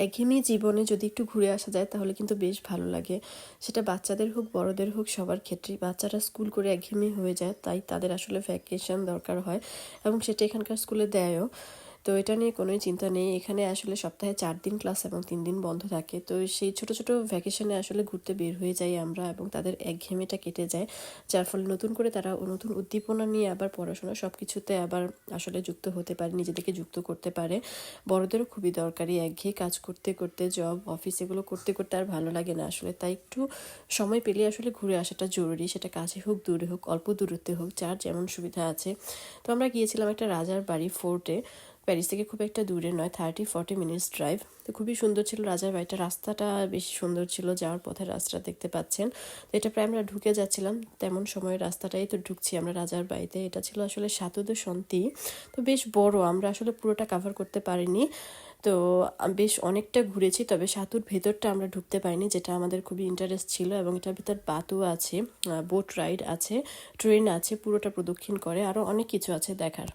একঘেয়েমি জীবনে যদি একটু ঘুরে আসা যায় তাহলে কিন্তু বেশ ভালো লাগে। সেটা বাচ্চাদের হোক বড়দের হোক সবার ক্ষেত্রেই। বাচ্চারা স্কুল করে একঘেয়েমি হয়ে যায়, তাই তাদের আসলে ভ্যাকেশন দরকার হয় এবং সেটা এখানকার স্কুলে দেয়ও। তো এটা নিয়ে কোনোই চিন্তা নেই। এখানে আসলে সপ্তাহে 4 দিন ক্লাস এবং 3 দিন বন্ধ থাকে। তো সেই ছোট ছোট ভ্যাকেশনে আসলে ঘুরতে বের হয়ে যাই আমরা এবং তাদের একঘেয়েমিটা কেটে যায়। যার ফলে নতুন করে তারা নতুন উদ্দীপনা নিয়ে আবার পড়াশোনা সব কিছুতে আবার আসলে যুক্ত হতে পারে, নিজেদেরকে যুক্ত করতে পারে। বড়দেরও খুবই দরকারি। একঘেয়ে কাজ করতে করতে জব অফিস এগুলো করতে করতে আর ভালো লাগে না আসলে। তাই একটু সময় পেলে আসলে ঘুরে আসাটা জরুরি। সেটা কাছে হোক দূরে হোক অল্প দূরত্বে হোক, যার যেমন সুবিধা আছে। তো আমরা গিয়েছিলাম একটা রাজার বাড়ি ফোর্টে। প্যারিস থেকে খুব একটা দূরে নয়, 30-40 মিনিটস ড্রাইভ। তো খুবই সুন্দর ছিল রাজার বাড়িটা, রাস্তাটা বেশি সুন্দর ছিল। যাওয়ার পথে রাস্তা দেখতে পাচ্ছেন। তো এটা প্রায় আমরা ঢুকে যাচ্ছিলাম তেমন সময় রাস্তাটাই তো ঢুকছি আমরা রাজার বাড়িতে। এটা ছিল আসলে সাতু দে সন্তি। তো বেশ বড়, আমরা আসলে পুরোটা কাভার করতে পারিনি। তো বেশ অনেকটা ঘুরেছি, তবে সাতুর ভেতরটা আমরা ঢুকতে পারিনি, যেটা আমাদের খুবই ইন্টারেস্ট ছিল। এবং এটার ভিতর বাতু আছে, বোট রাইড আছে, ট্রেন আছে পুরোটা প্রদক্ষিণ করে, আরও অনেক কিছু আছে দেখার।